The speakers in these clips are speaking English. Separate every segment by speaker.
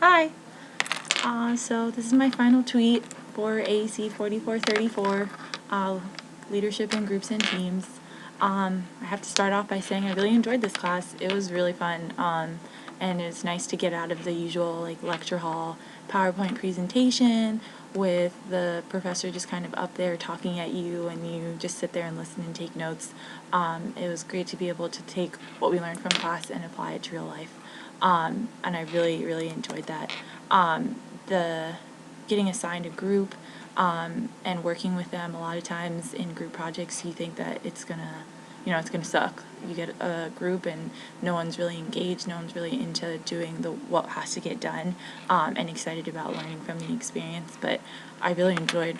Speaker 1: Hi! So this is my final tweet for AEC 4434, Leadership in Groups and Teams. I have to start off by saying I really enjoyed this class. It was really fun, and it's nice to get out of the usual lecture hall PowerPoint presentation with the professor just kind of up there talking at you and you just sit there and listen and take notes. It was great to be able to take what we learned from class and apply it to real life. And I really enjoyed that. The getting assigned a group and working with them, a lot of times in group projects you think that it's gonna suck. You get a group and no one's really engaged, no one's really into doing what has to get done, and excited about learning from the experience. But I really enjoyed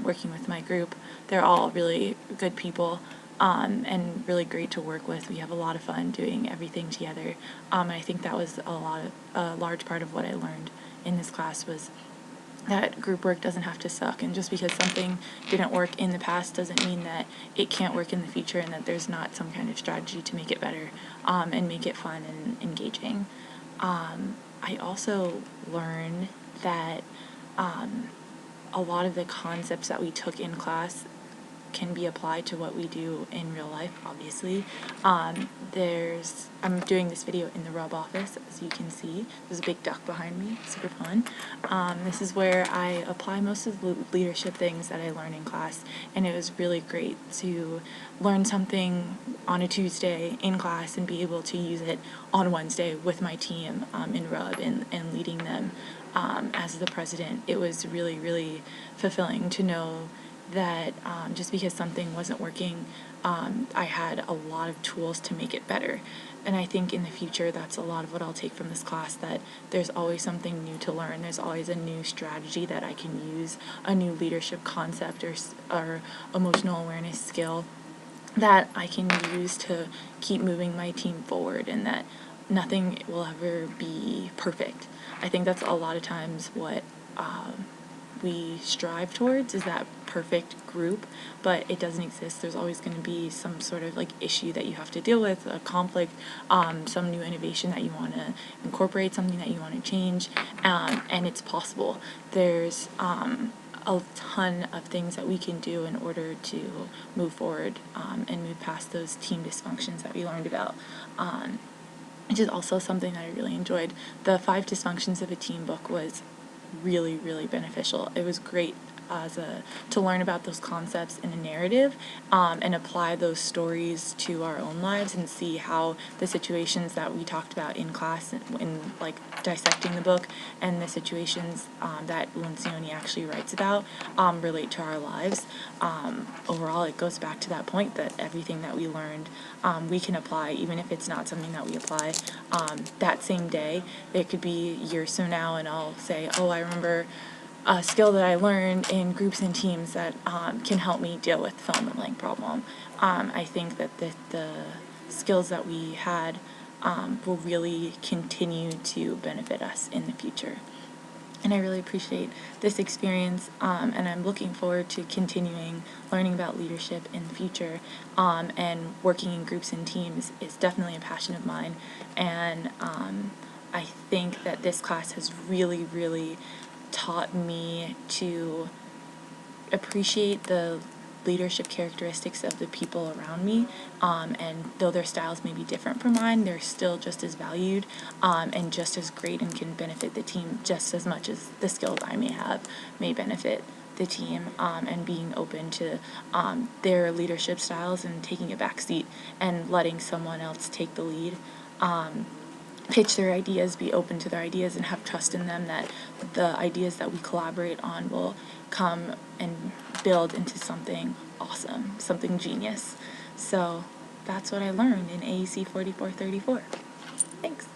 Speaker 1: working with my group. They're all really good people. And really great to work with. We have a lot of fun doing everything together. And I think that was a large part of what I learned in this class was that group work doesn't have to suck, and just because something didn't work in the past doesn't mean that it can't work in the future and that there's not some kind of strategy to make it better and make it fun and engaging. I also learned that a lot of the concepts that we took in class can be applied to what we do in real life, obviously. I'm doing this video in the Rub office, as you can see. There's a big duck behind me, super fun. This is where I apply most of the leadership things that I learn in class, and it was really great to learn something on a Tuesday in class and be able to use it on Wednesday with my team in Rub and leading them as the president. It was really fulfilling to know that just because something wasn't working, I had a lot of tools to make it better. And I think in the future that's a lot of what I'll take from this class, that there's always something new to learn, there's always a new strategy that I can use, a new leadership concept or emotional awareness skill that I can use to keep moving my team forward, and that nothing will ever be perfect. I think that's a lot of times what we strive towards, is that perfect group, but it doesn't exist. There's always going to be some sort of issue that you have to deal with, a conflict, some new innovation that you want to incorporate, something that you want to change, and it's possible. There's a ton of things that we can do in order to move forward and move past those team dysfunctions that we learned about. Which is also something that I really enjoyed. The 5 Dysfunctions of a Team book was really beneficial. It was great to learn about those concepts in a narrative and apply those stories to our own lives and see how the situations that we talked about in class in dissecting the book and the situations that Lencioni actually writes about relate to our lives. Overall, it goes back to that point that everything that we learned we can apply, even if it's not something that we apply that same day. It could be years from now and I'll say, oh, I remember a skill that I learned in groups and teams that can help me deal with the fill in the blank problem. I think that the skills that we had will really continue to benefit us in the future. And I really appreciate this experience, and I'm looking forward to continuing learning about leadership in the future, and working in groups and teams is definitely a passion of mine, and I think that this class has really taught me to appreciate the leadership characteristics of the people around me, and though their styles may be different from mine, they're still just as valued and just as great and can benefit the team just as much as the skills I may have may benefit the team, and being open to their leadership styles and taking a back seat and letting someone else take the lead. Pitch their ideas, be open to their ideas, and have trust in them that the ideas that we collaborate on will come and build into something awesome, something genius. So that's what I learned in AEC 4434. Thanks.